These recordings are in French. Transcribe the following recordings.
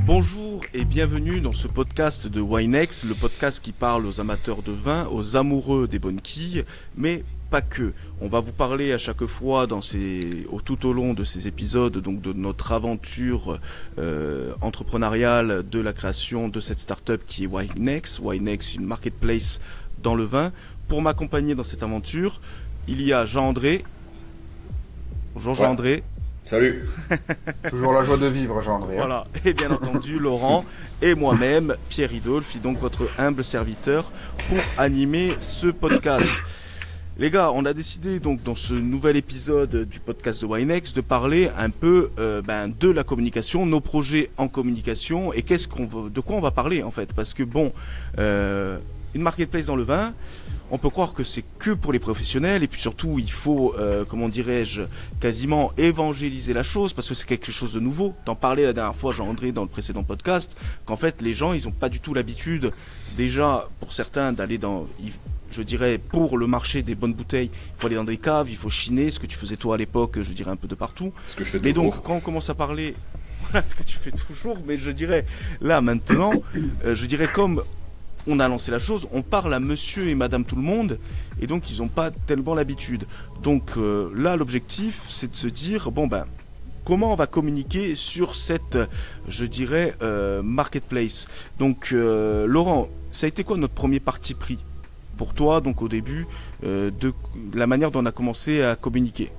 Bonjour et bienvenue dans ce podcast de Winex, le podcast qui parle aux amateurs de vin, aux amoureux des bonnes quilles, mais pas que. On va vous parler à chaque fois tout au long de ces épisodes donc de notre aventure entrepreneuriale de la création de cette start-up qui est Winex. Winex, une marketplace dans le vin. Pour m'accompagner dans cette aventure, il y a Jean-André. Bonjour Jean-André. Salut. Toujours la joie de vivre, Jean-André. Voilà, et bien entendu Laurent et moi-même, Pierre Ridolphe, donc votre humble serviteur pour animer ce podcast. Les gars, on a décidé donc dans ce nouvel épisode du podcast de Winex de parler un peu de la communication, nos projets en communication et de quoi on va parler en fait, parce que une marketplace dans le vin. On peut croire que c'est que pour les professionnels et puis surtout il faut, quasiment évangéliser la chose parce que c'est quelque chose de nouveau. T'en parlais la dernière fois, Jean-André, dans le précédent podcast, qu'en fait les gens ils ont pas du tout l'habitude, déjà pour certains d'aller pour le marché des bonnes bouteilles, il faut aller dans des caves, il faut chiner, ce que tu faisais toi à l'époque, je dirais un peu de partout. Ce que je fais mais toujours. donc quand on commence à parler, voilà ce que tu fais toujours, mais je dirais là maintenant, comme on a lancé la chose, on parle à monsieur et madame tout le monde et donc ils n'ont pas tellement l'habitude. Donc là l'objectif c'est de se dire comment on va communiquer sur cette marketplace. Donc Laurent, ça a été quoi notre premier parti pris pour toi donc au début de la manière dont on a commencé à communiquer?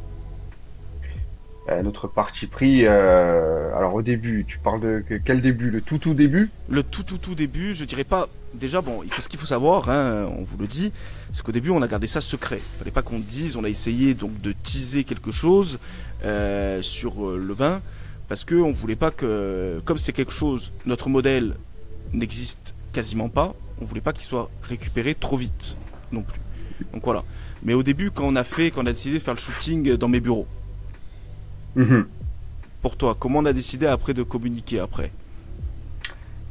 Notre parti pris, alors au début, tu parles de quel début? Le tout début? Le tout début, je dirais pas. Déjà, ce qu'il faut savoir, hein, on vous le dit, c'est qu'au début, on a gardé ça secret. Il fallait pas qu'on le dise. On a essayé donc de teaser quelque chose sur le vin, parce que on voulait pas que, comme c'est quelque chose, notre modèle n'existe quasiment pas. On voulait pas qu'il soit récupéré trop vite, non plus. Donc voilà. Mais au début, quand on a décidé de faire le shooting dans mes bureaux. Mhm. Pour toi, comment on a décidé après de communiquer après?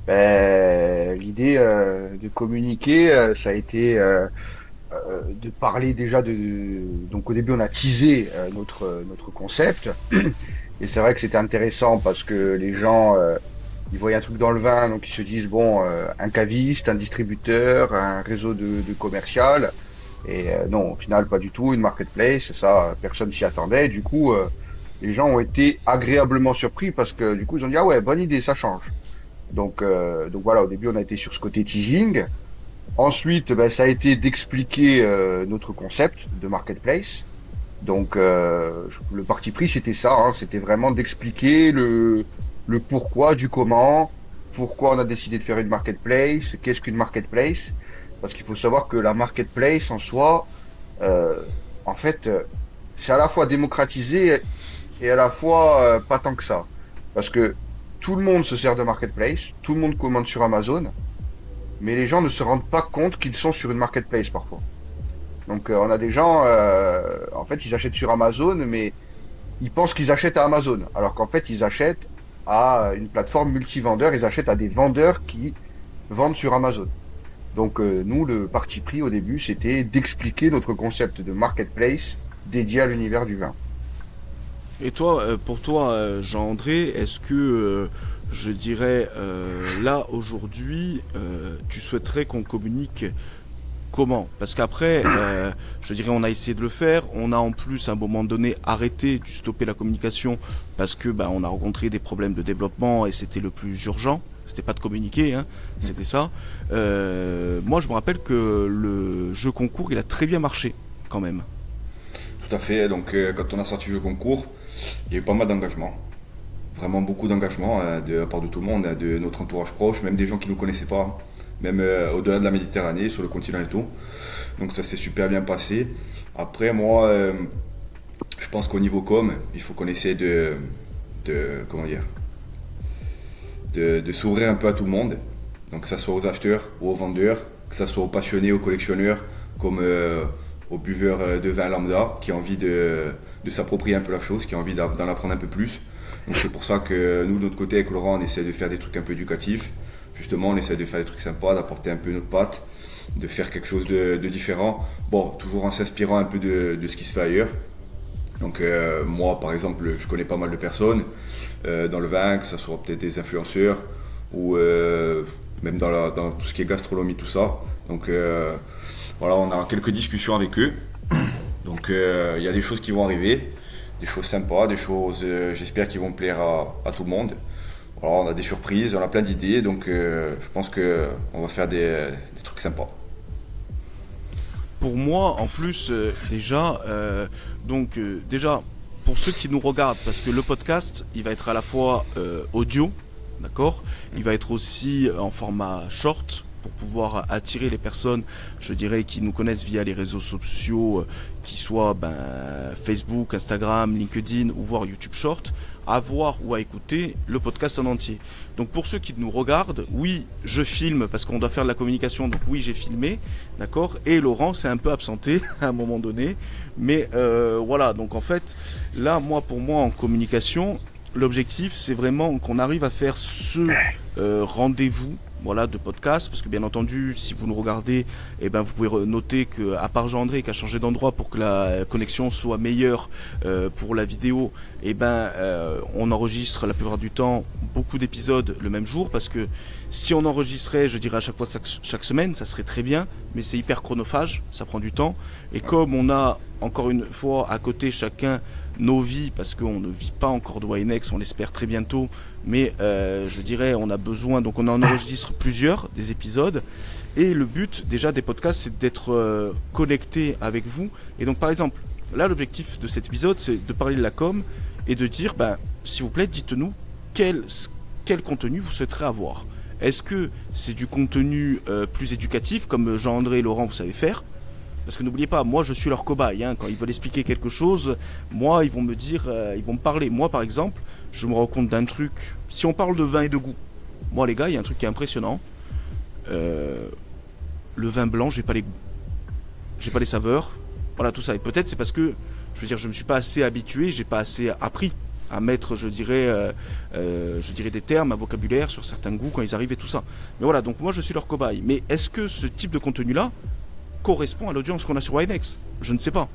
L'idée de communiquer, ça a été de parler déjà de. Donc au début, on a teasé notre concept, et c'est vrai que c'était intéressant parce que les gens ils voyaient un truc dans le vin, donc ils se disent bon, un caviste, un distributeur, un réseau de commercial, et non, au final, pas du tout, une marketplace, ça, personne s'y attendait. Du coup, les gens ont été agréablement surpris parce que du coup, ils ont dit ah ouais, bonne idée, ça change. Donc voilà, au début, on a été sur ce côté teasing. Ensuite, ça a été d'expliquer notre concept de marketplace. Donc, le parti pris, c'était ça, hein, c'était vraiment d'expliquer le pourquoi du comment, pourquoi on a décidé de faire une marketplace, qu'est-ce qu'une marketplace. Parce qu'il faut savoir que la marketplace en soi, euh, en fait, c'est à la fois démocratisé et à la fois pas tant que ça. Parce que tout le monde se sert de marketplace, tout le monde commande sur Amazon, mais les gens ne se rendent pas compte qu'ils sont sur une marketplace parfois. Donc on a des gens, en fait, ils achètent sur Amazon, mais ils pensent qu'ils achètent à Amazon, alors qu'en fait, ils achètent à une plateforme multivendeur, ils achètent à des vendeurs qui vendent sur Amazon. Donc nous, le parti pris au début, c'était d'expliquer notre concept de marketplace dédié à l'univers du vin. Et toi, pour toi, Jean-André, est-ce que, là, aujourd'hui, tu souhaiterais qu'on communique comment? Parce qu'après, on a essayé de le faire. On a en plus, à un moment donné, dû stopper la communication parce que on a rencontré des problèmes de développement et c'était le plus urgent. C'était pas de communiquer, hein, c'était ça. Moi, je me rappelle que le jeu concours, il a très bien marché, quand même. Tout à fait. Donc, quand on a sorti le jeu concours, il y a eu pas mal d'engagement. Vraiment beaucoup d'engagement de la part de tout le monde, de notre entourage proche, même des gens qui ne nous connaissaient pas, même au-delà de la Méditerranée, sur le continent et tout. Donc, ça s'est super bien passé. Après, moi, je pense qu'au niveau com, il faut qu'on essaie comment dire, de s'ouvrir un peu à tout le monde. Donc, que ça soit aux acheteurs ou aux vendeurs, que ça soit aux passionnés, aux collectionneurs, comme aux buveurs de vin lambda qui ont envie de s'approprier un peu la chose, qui ont envie d'en apprendre un peu plus. Donc c'est pour ça que nous, de notre côté, avec Laurent, on essaie de faire des trucs un peu éducatifs. Justement, on essaie de faire des trucs sympas, d'apporter un peu notre patte, de faire quelque chose de différent. Bon, toujours en s'inspirant un peu de ce qui se fait ailleurs. Donc moi, par exemple, je connais pas mal de personnes dans le vin, que ce soit peut-être des influenceurs ou même dans tout ce qui est gastronomie, tout ça. Donc voilà, on a quelques discussions avec eux. Donc il y a des choses qui vont arriver, des choses sympas, des choses j'espère qui vont plaire à tout le monde. Voilà, on a des surprises, on a plein d'idées, donc je pense qu'on va faire des trucs sympas. Pour moi, en plus, déjà, pour ceux qui nous regardent, parce que le podcast, il va être à la fois audio, d'accord. Il va être aussi en format short pour pouvoir attirer les personnes, je dirais, qui nous connaissent via les réseaux sociaux, qui soient Facebook, Instagram, LinkedIn ou voire YouTube Short, à voir ou à écouter le podcast en entier. Donc pour ceux qui nous regardent, oui, je filme parce qu'on doit faire de la communication, donc oui, j'ai filmé, d'accord. Et Laurent s'est un peu absenté à un moment donné, mais voilà. Donc en fait, là, pour moi, en communication, l'objectif, c'est vraiment qu'on arrive à faire ce rendez-vous, voilà, de podcast, parce que bien entendu, si vous nous regardez, vous pouvez noter que, à part Jean-André qui a changé d'endroit pour que la connexion soit meilleure pour la vidéo, on enregistre la plupart du temps beaucoup d'épisodes le même jour, parce que si on enregistrait, je dirais à chaque fois chaque semaine, ça serait très bien, mais c'est hyper chronophage, ça prend du temps, et comme on a encore une fois à côté chacun nos vies, parce qu'on ne vit pas encore de Winex, on l'espère très bientôt, mais je dirais on a besoin, donc on en enregistre plusieurs des épisodes, et le but déjà des podcasts, c'est d'être connecté avec vous. Et donc par exemple, là l'objectif de cet épisode, c'est de parler de la com et de dire, s'il vous plaît, dites-nous quel contenu vous souhaiterez avoir. Est-ce que c'est du contenu plus éducatif, comme Jean-André et Laurent vous savez faire? Parce que n'oubliez pas, moi je suis leur cobaye, quand ils veulent expliquer quelque chose, moi ils vont me dire, ils vont me parler. Moi par exemple, je me rends compte d'un truc, si on parle de vin et de goût, moi les gars, il y a un truc qui est impressionnant, le vin blanc, j'ai pas les goûts, j'ai pas les saveurs, voilà tout ça. Et peut-être c'est parce que, je me suis pas assez habitué, j'ai pas assez appris à mettre, je dirais des termes, un vocabulaire sur certains goûts quand ils arrivent et tout ça. Mais voilà, donc moi je suis leur cobaye. Mais est-ce que ce type de contenu-là correspond à l'audience qu'on a sur Winex? Je ne sais pas.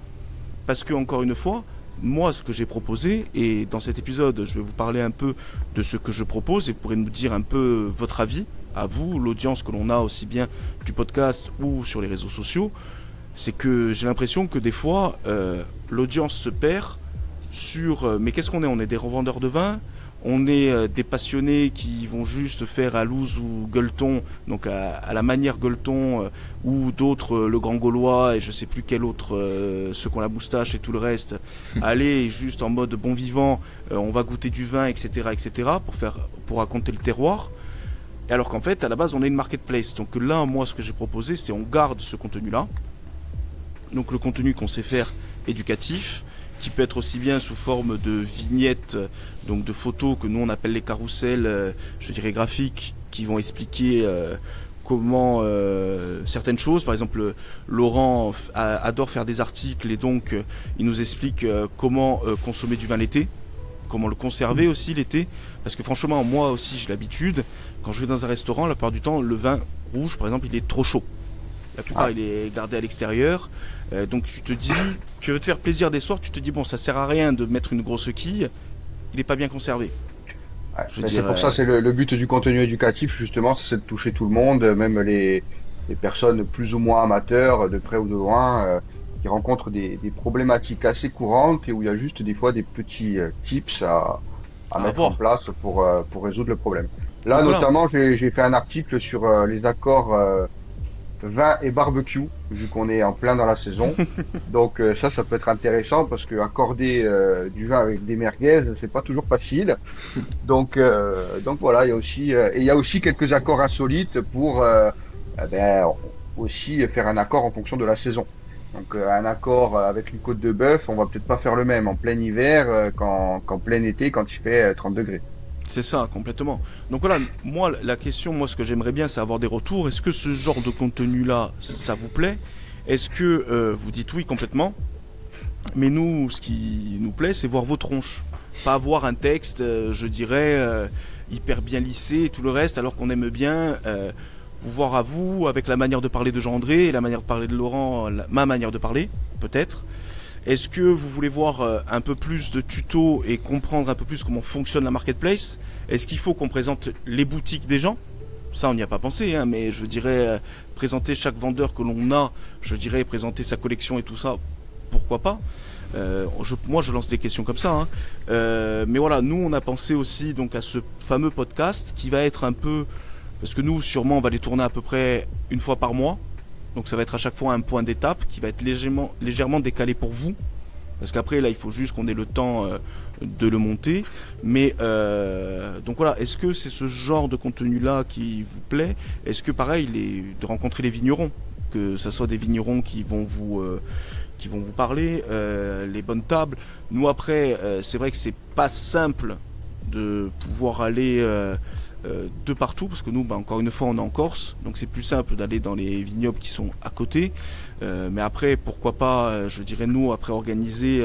Parce que, encore une fois, moi, ce que j'ai proposé, et dans cet épisode, je vais vous parler un peu de ce que je propose, et vous pourrez nous dire un peu votre avis, à vous, l'audience que l'on a aussi bien du podcast ou sur les réseaux sociaux, c'est que j'ai l'impression que des fois, l'audience se perd sur... mais qu'est-ce qu'on est? On est des revendeurs de vin, on est des passionnés qui vont juste faire à Louz ou Gueuleton, donc à la manière Gueuleton, ou d'autres, le Grand Gaulois et je sais plus quel autre, ceux qui ont la moustache et tout le reste, aller juste en mode bon vivant, on va goûter du vin, etc., pour raconter le terroir. Et alors qu'en fait, à la base, on est une marketplace. Donc là, moi, ce que j'ai proposé, c'est on garde ce contenu-là. Donc le contenu qu'on sait faire éducatif, qui peut être aussi bien sous forme de vignettes, donc de photos que nous on appelle les carousels, je dirais graphiques, qui vont expliquer comment certaines choses. Par exemple, Laurent adore faire des articles et donc il nous explique comment consommer du vin l'été, comment le conserver aussi l'été. Parce que franchement, moi aussi j'ai l'habitude, quand je vais dans un restaurant, la plupart du temps, le vin rouge par exemple, il est trop chaud. La plupart, il est gardé à l'extérieur. Donc tu veux te faire plaisir des soirs, tu te dis bon, ça sert à rien de mettre une grosse quille, il est pas bien conservé. C'est pour ça, c'est le but du contenu éducatif justement, c'est de toucher tout le monde, même les personnes plus ou moins amateurs, de près ou de loin, qui rencontrent des problématiques assez courantes et où il y a juste des fois des petits tips à mettre en place pour résoudre le problème. Là, notamment, j'ai fait un article sur les accords vin et barbecue, vu qu'on est en plein dans la saison. Donc ça peut être intéressant parce que accorder du vin avec des merguez, c'est pas toujours facile. Donc voilà, il y a aussi quelques accords insolites pour aussi faire un accord en fonction de la saison. Donc un accord avec une côte de bœuf, on va peut-être pas faire le même en plein hiver qu'en plein été quand il fait 30 degrés. C'est ça, complètement. Donc voilà, moi, la question, ce que j'aimerais bien, c'est avoir des retours. Est-ce que ce genre de contenu-là, ça vous plaît? Est-ce que vous dites oui complètement? Mais nous, ce qui nous plaît, c'est voir vos tronches. Pas avoir un texte, je dirais, hyper bien lissé et tout le reste, alors qu'on aime bien vous voir à vous, avec la manière de parler de Jean-André et la manière de parler de Laurent, ma manière de parler, peut-être. Est-ce que vous voulez voir un peu plus de tutos et comprendre un peu plus comment fonctionne la marketplace? Est-ce qu'il faut qu'on présente les boutiques des gens? Ça, on n'y a pas pensé, hein, mais je dirais présenter chaque vendeur que l'on a, je dirais présenter sa collection et tout ça, pourquoi pas? Moi, je lance des questions comme ça, hein. Mais voilà, nous, on a pensé aussi donc à ce fameux podcast qui va être un peu, parce que nous, sûrement, on va les tourner à peu près une fois par mois. Donc ça va être à chaque fois un point d'étape qui va être légèrement décalé pour vous. Parce qu'après, là, il faut juste qu'on ait le temps de le monter. Mais donc voilà, est-ce que c'est ce genre de contenu-là qui vous plaît? Est-ce que pareil, de rencontrer les vignerons, que ce soit des vignerons qui vont vous parler, les bonnes tables. Nous après, c'est vrai que c'est pas simple de pouvoir aller de partout, parce que nous, encore une fois, on est en Corse, donc c'est plus simple d'aller dans les vignobles qui sont à côté. Mais après, pourquoi pas, je dirais nous, après organiser,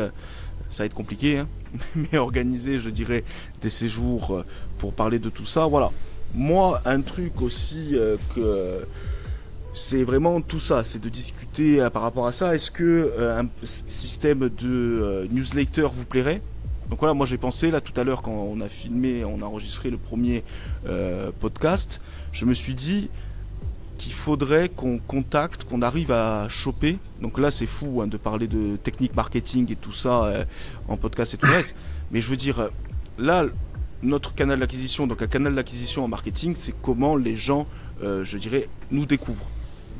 ça va être compliqué, hein, mais organiser, je dirais, des séjours pour parler de tout ça. Voilà. Moi, un truc aussi que c'est vraiment tout ça, c'est de discuter par rapport à ça. Est-ce que un système de newsletter vous plairait? Donc voilà, moi j'ai pensé là tout à l'heure quand on a filmé, on a enregistré le premier podcast, je me suis dit qu'il faudrait qu'on contacte, qu'on arrive à choper. Donc là c'est fou hein, de parler de technique marketing et tout ça en podcast et tout le reste. Mais je veux dire, là notre canal d'acquisition, donc un canal d'acquisition en marketing, c'est comment les gens, je dirais, nous découvrent.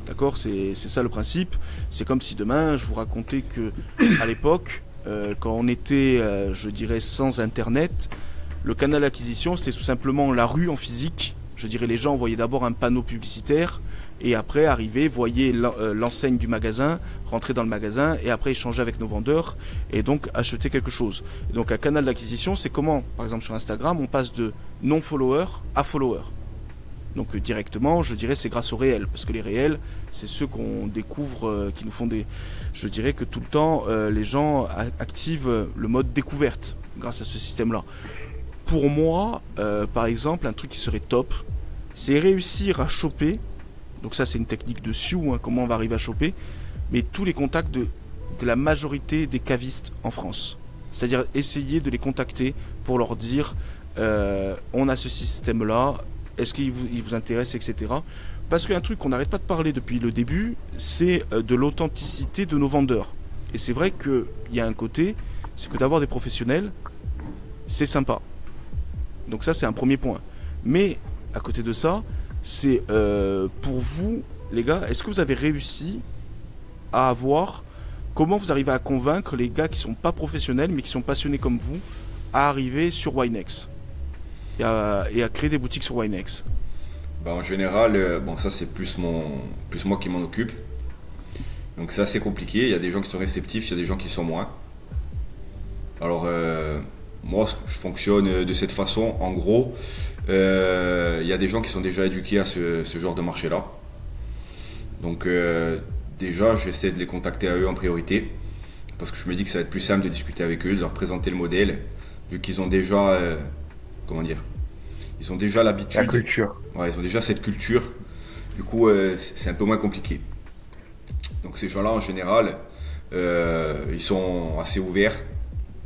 D'accord, c'est ça le principe. C'est comme si demain je vous racontais que à l'époque, quand on était, je dirais, sans internet, le canal d'acquisition c'était tout simplement la rue en physique. Je dirais les gens voyaient d'abord un panneau publicitaire et après arrivaient, voyaient l'enseigne du magasin, rentraient dans le magasin et après échanger avec nos vendeurs et donc acheter quelque chose. Et donc un canal d'acquisition c'est comment, par exemple sur Instagram, on passe de non-follower à follower. Donc directement, je dirais, c'est grâce aux réels, parce que les réels, c'est ceux qu'on découvre, qui nous font des... Je dirais que tout le temps, les gens activent le mode découverte grâce à ce système-là. Pour moi, par exemple, un truc qui serait top, c'est réussir à choper, donc ça c'est une technique de Sioux, hein, comment on va arriver à choper, mais tous les contacts de la majorité des cavistes en France. C'est-à-dire essayer de les contacter pour leur dire, on a ce système-là, est-ce qu'il vous intéresse, etc. Parce qu'un truc qu'on n'arrête pas de parler depuis le début, c'est de l'authenticité de nos vendeurs. Et c'est vrai qu'il y a un côté, c'est que d'avoir des professionnels, c'est sympa. Donc ça, c'est un premier point. Mais à côté de ça, c'est pour vous, les gars, est-ce que vous avez réussi à avoir... Comment vous arrivez à convaincre les gars qui ne sont pas professionnels, mais qui sont passionnés comme vous, à arriver sur Winex et à créer des boutiques sur Winex? En général, bon ça c'est plus moi qui m'en occupe. Donc c'est assez compliqué, il y a des gens qui sont réceptifs, il y a des gens qui sont moins. Alors moi je fonctionne de cette façon, en gros, il y a des gens qui sont déjà éduqués à ce genre de marché-là. Donc déjà j'essaie de les contacter à eux en priorité, parce que je me dis que ça va être plus simple de discuter avec eux, de leur présenter le modèle, vu qu'ils ont déjà... ils ont déjà l'habitude. La culture. Ouais, ils ont déjà cette culture. Du coup, c'est un peu moins compliqué. Donc ces gens-là, en général, ils sont assez ouverts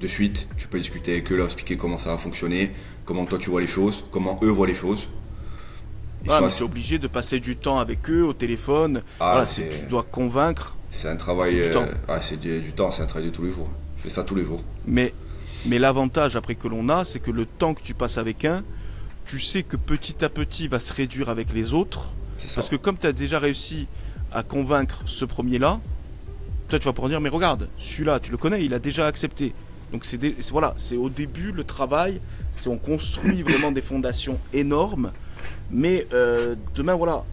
de suite. Tu peux discuter avec eux, leur expliquer comment ça va fonctionner, comment toi tu vois les choses, comment eux voient les choses. Mais c'est obligé de passer du temps avec eux au téléphone. Voilà, tu dois convaincre. C'est un travail. C'est du temps. C'est du temps, c'est un travail de tous les jours. Je fais ça tous les jours. Mais l'avantage après que l'on a, c'est que le temps que tu passes avec un, tu sais que petit à petit va se réduire avec les autres. Parce que comme tu as déjà réussi à convaincre ce premier-là, toi tu vas pouvoir dire mais regarde, celui-là tu le connais, il a déjà accepté. Donc c'est au début le travail, on construit vraiment des fondations énormes. Mais demain voilà,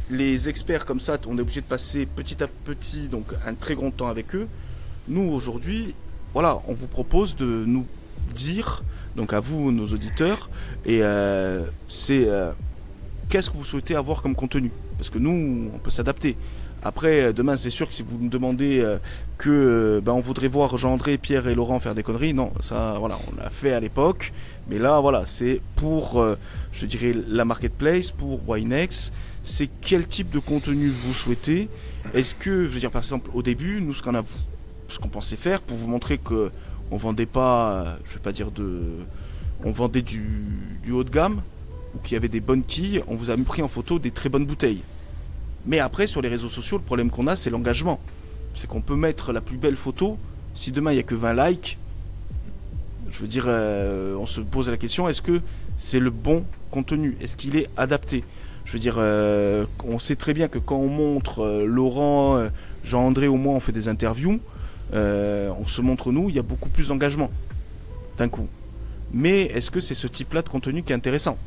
les experts comme ça, on est obligé de passer petit à petit donc un très grand temps avec eux. Nous aujourd'hui, voilà, on vous propose de nous dire, donc à vous, nos auditeurs, et qu'est-ce que vous souhaitez avoir comme contenu? Parce que nous, on peut s'adapter. Après, demain, c'est sûr que si vous me demandez on voudrait voir Jean-André, Pierre et Laurent faire des conneries, non, ça, voilà, on l'a fait à l'époque. Mais là, voilà, c'est pour, je dirais, la marketplace, pour Winex. C'est quel type de contenu vous souhaitez? Est-ce que, je veux dire, par exemple, au début, nous, ce qu'on a ce qu'on pensait faire pour vous montrer que on vendait pas, je vais pas dire on vendait du haut de gamme ou qu'il y avait des bonnes quilles. On vous a pris en photo des très bonnes bouteilles. Mais après, sur les réseaux sociaux, le problème qu'on a, c'est l'engagement. C'est qu'on peut mettre la plus belle photo. Si demain il y a que 20 likes, je veux dire, on se pose la question, est-ce que c'est le bon contenu? Est-ce qu'il est adapté? Je veux dire, on sait très bien que quand on montre Laurent, Jean-André, au moins on fait des interviews, on se montre nous, il y a beaucoup plus d'engagement d'un coup. Mais est-ce que c'est ce type-là de contenu qui est intéressant?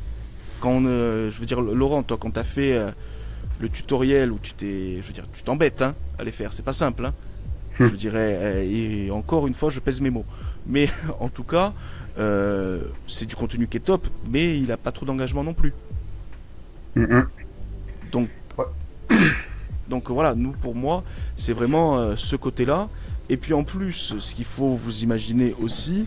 Quand je veux dire, Laurent, toi, quand t'as fait le tutoriel où tu t'embêtes à les faire, c'est pas simple, je dirais, et encore une fois, je pèse mes mots. Mais en tout cas, c'est du contenu qui est top, mais il a pas trop d'engagement non plus. Donc, donc voilà, nous, pour moi, c'est vraiment ce côté-là. Et puis en plus, ce qu'il faut vous imaginer aussi,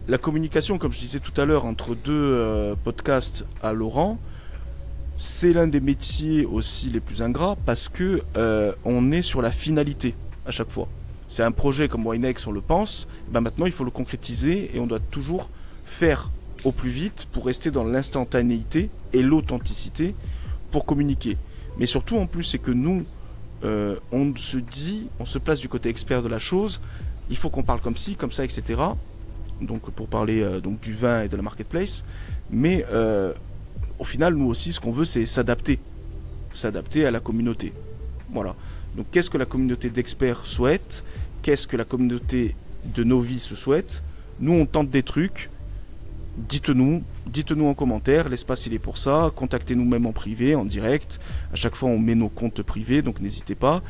la communication, comme je disais tout à l'heure, entre deux podcasts à Laurent, c'est l'un des métiers aussi les plus ingrats parce que on est sur la finalité à chaque fois. C'est un projet comme Winex, on le pense, maintenant il faut le concrétiser et on doit toujours faire au plus vite pour rester dans l'instantanéité et l'authenticité pour communiquer. Mais surtout en plus c'est que nous, on se place du côté expert de la chose, il faut qu'on parle comme ci, comme ça, etc. Donc pour parler donc du vin et de la marketplace, mais au final nous aussi ce qu'on veut c'est s'adapter à la communauté. Voilà. Donc qu'est-ce que la communauté d'experts souhaite? Qu'est-ce que la communauté de novices souhaite? Nous on tente des trucs. Dites-nous en commentaire, l'espace il est pour ça, contactez-nous même en privé, en direct. À chaque fois on met nos comptes privés, donc n'hésitez pas.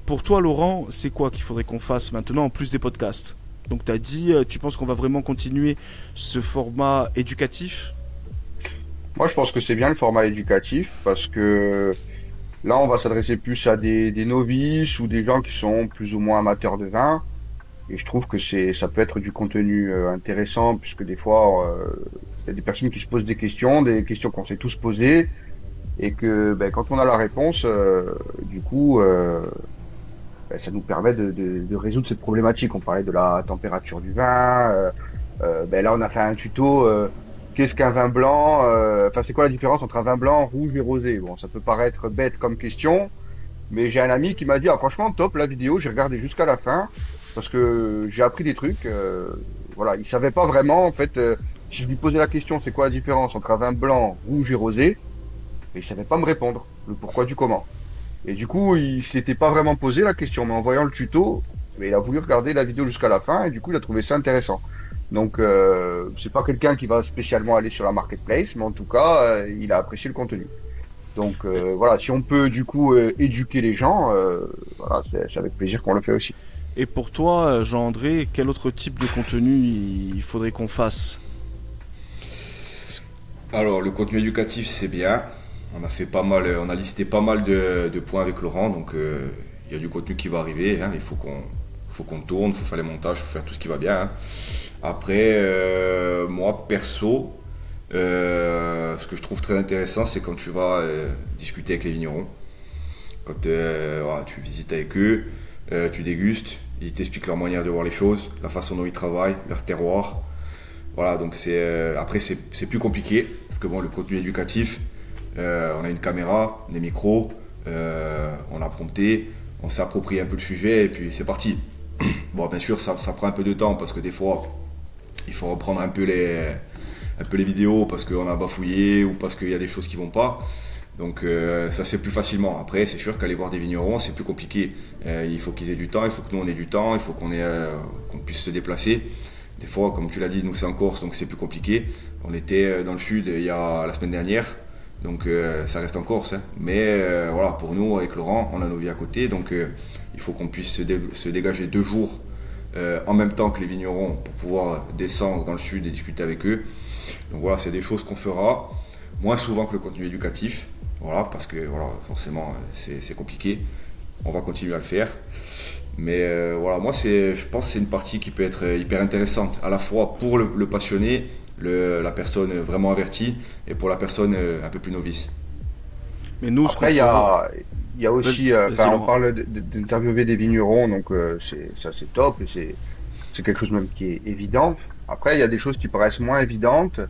Pour toi Laurent, c'est quoi qu'il faudrait qu'on fasse maintenant en plus des podcasts? Donc tu as dit, tu penses qu'on va vraiment continuer ce format éducatif? Moi, je pense que c'est bien le format éducatif parce que là, on va s'adresser plus à des novices ou des gens qui sont plus ou moins amateurs de vin. Et je trouve que ça peut être du contenu intéressant puisque des fois, il y a des personnes qui se posent des questions qu'on s'est tous posées et que quand on a la réponse, du coup, ça nous permet de résoudre cette problématique. On parlait de la température du vin. Là, on a fait un tuto. Qu'est-ce qu'un vin blanc? C'est quoi la différence entre un vin blanc, rouge et rosé? Bon, ça peut paraître bête comme question, mais j'ai un ami qui m'a dit, ah, franchement, top, la vidéo, j'ai regardé jusqu'à la fin, parce que j'ai appris des trucs. Voilà, il savait pas vraiment, en fait, si je lui posais la question, c'est quoi la différence entre un vin blanc, rouge et rosé? Et il savait pas me répondre, le pourquoi du comment. Et du coup, il s'était pas vraiment posé la question, mais en voyant le tuto, il a voulu regarder la vidéo jusqu'à la fin, et du coup, il a trouvé ça intéressant. Donc, c'est pas quelqu'un qui va spécialement aller sur la marketplace, mais en tout cas, il a apprécié le contenu. Donc, voilà, si on peut du coup éduquer les gens, voilà, c'est avec plaisir qu'on le fait aussi. Et pour toi, Jean-André, quel autre type de contenu il faudrait qu'on fasse? Alors, le contenu éducatif, c'est bien. On a listé pas mal de points avec Laurent, donc il y a du contenu qui va arriver. Il faut qu'on tourne, il faut faire les montages, il faut faire tout ce qui va bien. Après, moi, perso, ce que je trouve très intéressant, c'est quand tu vas discuter avec les vignerons. Quand tu visites avec eux, tu dégustes, ils t'expliquent leur manière de voir les choses, la façon dont ils travaillent, leur terroir. Voilà, donc après, c'est plus compliqué, parce que le contenu éducatif, on a une caméra, des micros, on a prompté, on s'approprie un peu le sujet, et puis c'est parti. Bon, bien sûr, ça prend un peu de temps, parce que des fois, il faut reprendre un peu les vidéos parce qu'on a bafouillé ou parce qu'il y a des choses qui vont pas. Donc ça se fait plus facilement. Après, c'est sûr qu'aller voir des vignerons, c'est plus compliqué. Il faut qu'ils aient du temps, il faut que nous on ait du temps, il faut qu'on puisse se déplacer. Des fois, comme tu l'as dit, nous c'est en Corse, donc c'est plus compliqué. On était dans le sud la semaine dernière, donc ça reste en Corse. Mais voilà, pour nous, avec Laurent, on a nos vies à côté, donc il faut qu'on puisse se dégager 2 jours en même temps que les vignerons pour pouvoir descendre dans le sud et discuter avec eux. Donc voilà, c'est des choses qu'on fera moins souvent que le contenu éducatif, voilà, parce que voilà, forcément c'est compliqué. On va continuer à le faire. Mais voilà, moi je pense que c'est une partie qui peut être hyper intéressante, à la fois pour le passionné, la personne vraiment avertie, et pour la personne un peu plus novice. Mais nous, après, il y y a aussi, on parle d'interviewer des vignerons, donc c'est top et c'est quelque chose même qui est évident. Après, il y a des choses qui paraissent moins évidentes,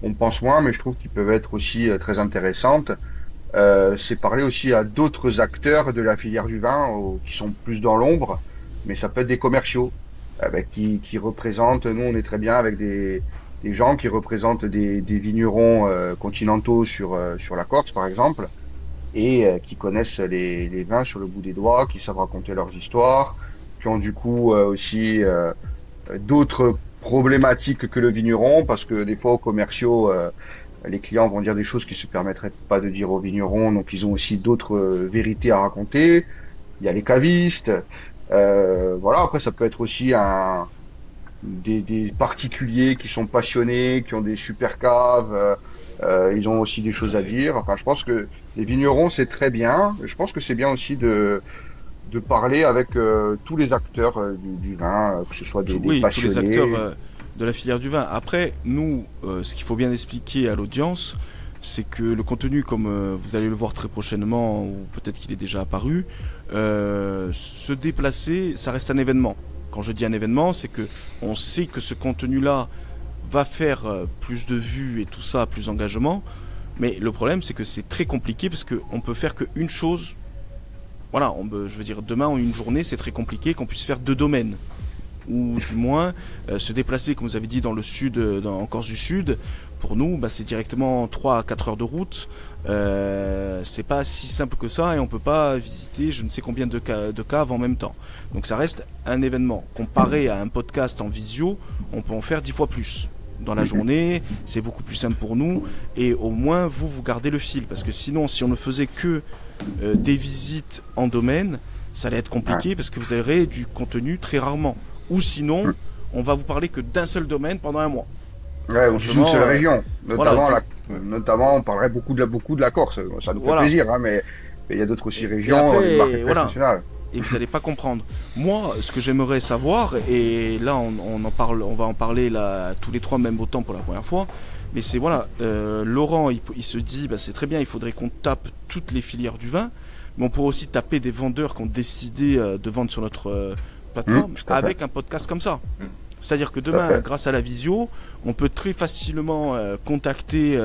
on pense moins, mais je trouve qu'ils peuvent être aussi très intéressantes. C'est parler aussi à d'autres acteurs de la filière du vin qui sont plus dans l'ombre, mais ça peut être des commerciaux qui représentent. Nous, on est très bien avec des gens qui représentent des vignerons continentaux sur la Corse, par exemple, et qui connaissent les vins sur le bout des doigts, qui savent raconter leurs histoires, qui ont du coup aussi d'autres problématiques que le vigneron, parce que des fois aux commerciaux, les clients vont dire des choses qui se permettraient pas de dire aux vignerons, donc ils ont aussi d'autres vérités à raconter. Il y a les cavistes, voilà. Après, ça peut être aussi des particuliers qui sont passionnés, qui ont des super caves. Ils ont aussi des choses à dire. Enfin, je pense que les vignerons, c'est très bien. Je pense que c'est bien aussi de parler avec tous les acteurs du vin, que ce soit des passionnés. Tous les acteurs de la filière du vin. Après, nous, ce qu'il faut bien expliquer à l'audience, c'est que le contenu, comme vous allez le voir très prochainement, ou peut-être qu'il est déjà apparu, se déplacer, ça reste un événement. Quand je dis un événement, c'est que on sait que ce contenu-là va faire plus de vues et tout ça, plus d'engagement. Mais le problème, c'est que c'est très compliqué parce qu'on peut faire qu'une chose. Voilà, je veux dire, demain en une journée, c'est très compliqué qu'on puisse faire 2 domaines. Ou du moins, se déplacer, comme vous avez dit, dans le sud, en Corse du Sud, pour nous, c'est directement 3 à 4 heures de route. C'est pas si simple que ça et on peut pas visiter je ne sais combien de caves en même temps. Donc ça reste un événement. Comparé à un podcast en visio, on peut en faire 10 fois plus. Dans la journée, c'est beaucoup plus simple pour nous et au moins vous gardez le fil. Parce que sinon, si on ne faisait que des visites en domaine, ça allait être compliqué parce que vous aurez du contenu très rarement. Ou sinon, on va vous parler que d'un seul domaine pendant un mois. Ouais, ou d'une seule région. Notamment, on parlerait beaucoup de la Corse. Ça nous fait plaisir, hein, mais il y a d'autres aussi régions, des marques nationales. Et vous n'allez pas comprendre. Moi, ce que j'aimerais savoir, et là on va en parler là, tous les 3 même autant pour la première fois, mais c'est Laurent, il se dit, c'est très bien, il faudrait qu'on tape toutes les filières du vin, mais on pourrait aussi taper des vendeurs qui ont décidé de vendre sur notre plateforme avec un podcast comme ça. C'est-à-dire que demain, grâce à la visio, on peut très facilement contacter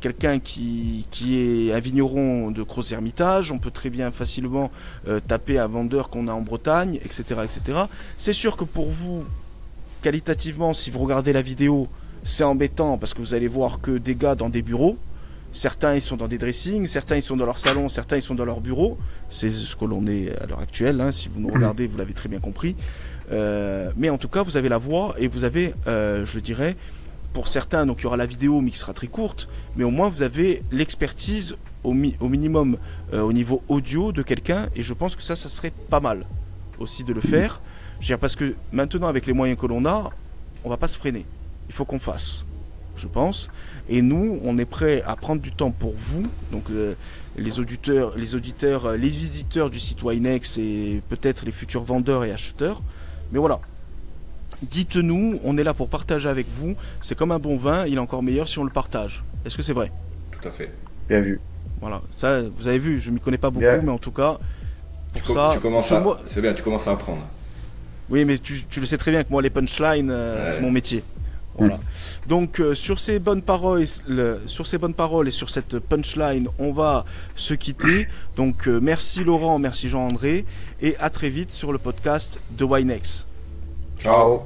quelqu'un qui est un vigneron de Gros-Hermitage. On peut très bien facilement taper un vendeur qu'on a en Bretagne, etc., etc. C'est sûr que pour vous, qualitativement, si vous regardez la vidéo, c'est embêtant parce que vous allez voir que des gars dans des bureaux. Certains ils sont dans des dressings, certains ils sont dans leur salon, certains ils sont dans leur bureau. C'est ce que l'on est à l'heure actuelle, hein. Si vous nous regardez, vous l'avez très bien compris. Mais en tout cas, vous avez la voix et vous avez, je dirais, pour certains, donc il y aura la vidéo mais qui sera très courte, mais au moins vous avez l'expertise au minimum au niveau audio de quelqu'un et je pense que ça serait pas mal aussi de le faire. Je veux dire, parce que maintenant avec les moyens que l'on a, on va pas se freiner. Il faut qu'on fasse, je pense. Et nous, on est prêt à prendre du temps pour vous, donc les auditeurs, les visiteurs du site Winex et peut-être les futurs vendeurs et acheteurs. Mais voilà, dites-nous, on est là pour partager avec vous. C'est comme un bon vin, il est encore meilleur si on le partage. Est-ce que c'est vrai ? Tout à fait. Bien vu. Voilà, ça, vous avez vu, je ne m'y connais pas beaucoup, mais en tout cas, c'est bien, tu commences à apprendre. Oui, mais tu le sais très bien que moi, les punchlines, c'est mon métier. Voilà. Donc sur ces bonnes paroles et sur cette punchline, on va se quitter. Donc merci Laurent, merci Jean-André et à très vite sur le podcast de Winex. Ciao.